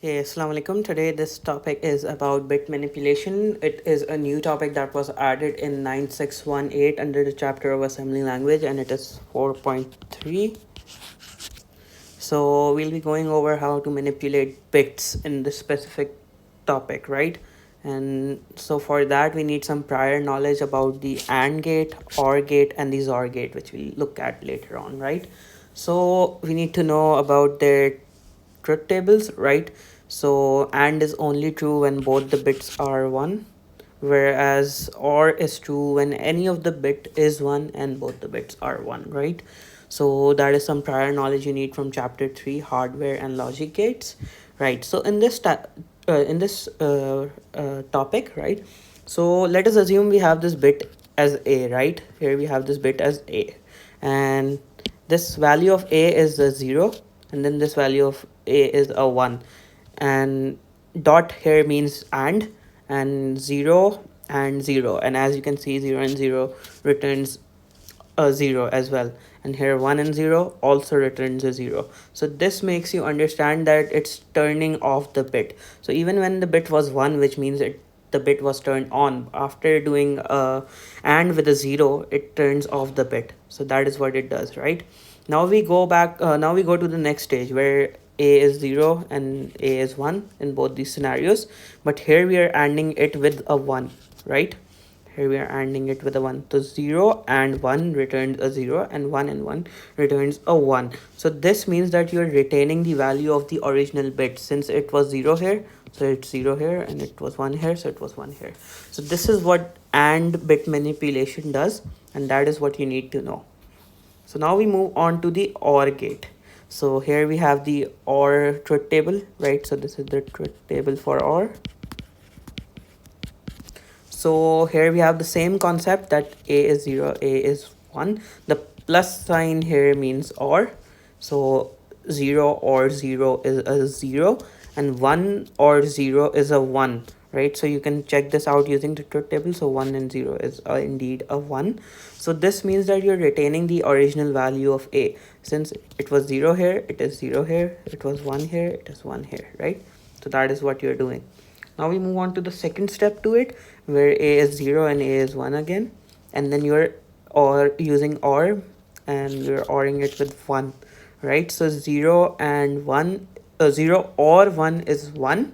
Hey, Assalamu alaikum. Today, this topic is about bit manipulation. It is a new topic that was added in 9618 under the chapter of assembly language, and it is 4.3. So, we'll be going over how to manipulate bits in this specific topic, right? And so, for that, we need some prior knowledge about the AND gate, OR gate, and the XOR gate, which we'll look at later on, right? So, we need to know about their truth tables, right? So AND is only true when both the bits are 1, whereas OR is true when any of the bit is 1 and both the bits are 1, right? So that is some prior knowledge you need from chapter 3, hardware and logic gates, right? So in this topic, right? So let us assume we have this bit as A, right? Here we have this bit as A, and this value of A is a 0, and then this value of A is a 1, and dot here means and 0 and 0, and as you can see 0 and 0 returns a 0 as well, and here 1 and 0 also returns a 0. So this makes you understand that it's turning off the bit. So even when the bit was 1, which means the bit was turned on, after doing and with a 0 it turns off the bit. So that is what it does, right? Now we go to the next stage where A is 0 and A is 1 in both these scenarios, but here we are ANDing it with a 1, right? Here we are ANDing it with a 1. So 0 and 1 returns a 0, and 1 and 1 returns a 1. So this means that you're retaining the value of the original bit. Since it was 0 here, so it's 0 here, and it was 1 here, so it was 1 here. So this is what AND bit manipulation does, and that is what you need to know. So now we move on to the OR gate. So here we have the OR truth table, right? So this is the truth table for OR. So here we have the same concept that A is 0, A is 1. The plus sign here means OR. So 0 or 0 is a 0, and 1 or 0 is a 1, right? So you can check this out using the truth table. So 1 and 0 is indeed a 1. So this means that you're retaining the original value of A. Since it was 0 here, it is 0 here. It was 1 here, it is 1 here, right? So that is what you're doing. Now we move on to the second step to it, where A is 0 and A is 1 again, and then you're using OR, and you're ORing it with 1, right? So 0 and 1, 0 or 1 is 1,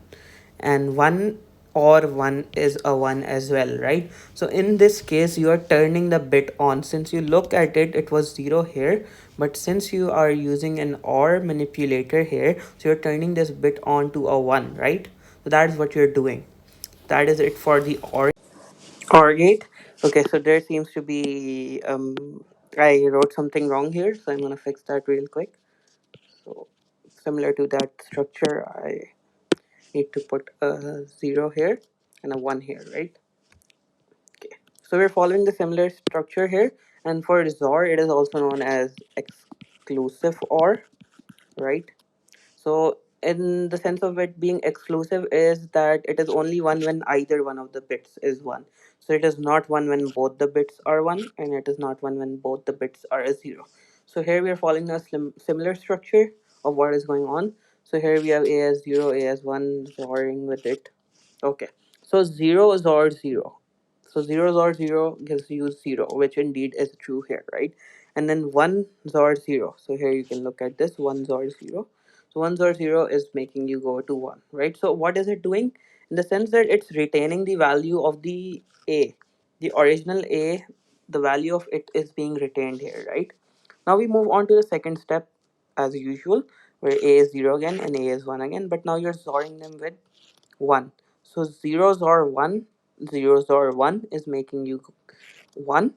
and 1 or 1 is a 1 as well, right? So in this case you are turning the bit on. Since you look at it, it was 0 here, but since you are using an OR manipulator here, so you're turning this bit on to a 1, right? So that is what you're doing. That is it for the OR gate. Okay, so there seems to be I wrote something wrong here, so I'm gonna fix that real quick. So similar to that structure, I need to put a 0 here and a 1 here, right? Okay, so we're following the similar structure here, and for XOR it is also known as exclusive OR, right? So in the sense of it being exclusive is that it is only one when either one of the bits is 1. So it is not one when both the bits are 1, and it is not one when both the bits are a 0. So here we are following a similar structure of what is going on. So here we have A as 0, A as 1, XORing with it. Okay, so 0 XOR 0. So 0 XOR 0 gives you 0, which indeed is true here, right? And then 1 XOR 0. So here you can look at this 1 XOR 0. So 1 XOR 0 is making you go to 1, right? So what is it doing? In the sense that it's retaining the value of the A. The original A, the value of it is being retained here, right? Now we move on to the second step as usual, where A is 0 again and A is 1 again, but now you're XORing them with 1. So zeros or 1, zeros or 1 is making you 1,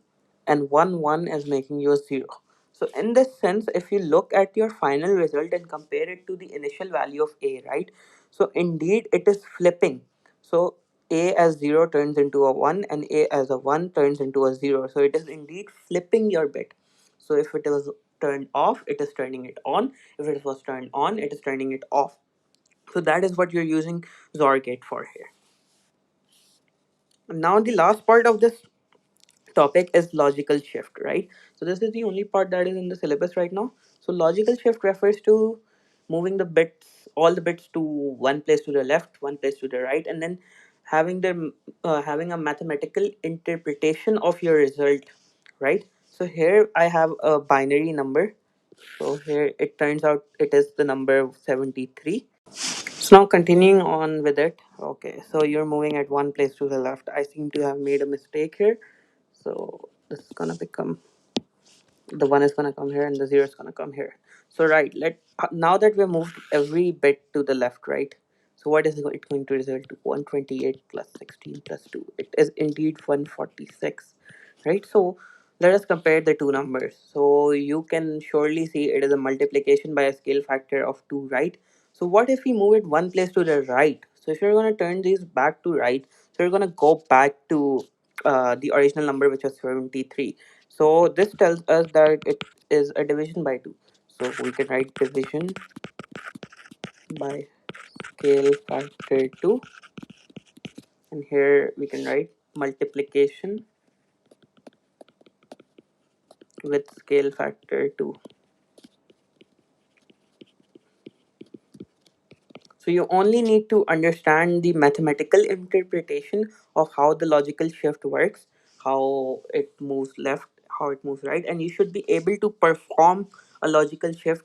and 1 1 is making you 0. So in this sense, if you look at your final result and compare it to the initial value of A, right? So indeed it is flipping. So A as 0 turns into a 1, and A as a 1 turns into a 0. So it is indeed flipping your bit. So if it was turned off, it is turning it on. If it was turned on, it is turning it off. So that is what you're using XOR gate for here. Now the last part of this topic is logical shift, right? So this is the only part that is in the syllabus right now. So logical shift refers to moving the bits all the bits to one place to the left, one place to the right, and then having a mathematical interpretation of your result, right? So here I have a binary number. So here it turns out it is the number 73. So now continuing on with it. Okay, so you're moving at one place to the left. I seem to have made a mistake here. So this is gonna become, the 1 is gonna come here and the 0 is gonna come here. So right, let now that we moved every bit to the left, right? So what is it going to result to? 128 plus 16 plus 2. It is indeed 146, right? So let us compare the two numbers. So you can surely see it is a multiplication by a scale factor of 2, right? So what if we move it one place to the right? So if you're going to turn these back to right, so you're going to go back to the original number, which was 73. So this tells us that it is a division by 2. So we can write division by scale factor 2, and here we can write multiplication with scale factor 2. So you only need to understand the mathematical interpretation of how the logical shift works, how it moves left, how it moves right, and you should be able to perform a logical shift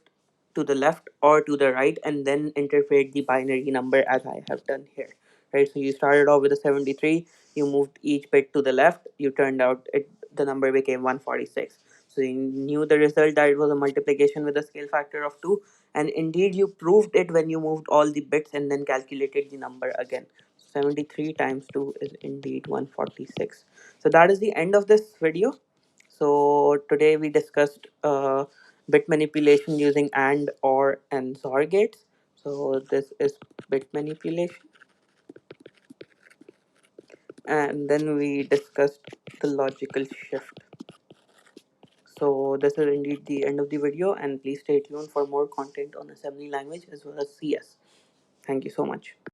to the left or to the right and then interpret the binary number as I have done here. Right? So you started off with a 73, you moved each bit to the left, you turned out the number became 146. So you knew the result that it was a multiplication with a scale factor of 2, and indeed you proved it when you moved all the bits and then calculated the number again. 73 times 2 is indeed 146. So that is the end of this video. So today we discussed bit manipulation using AND, OR, and XOR gates. So this is bit manipulation, and then we discussed the logical shift. So this is indeed the end of the video, and please stay tuned for more content on assembly language as well as CS. Thank you so much.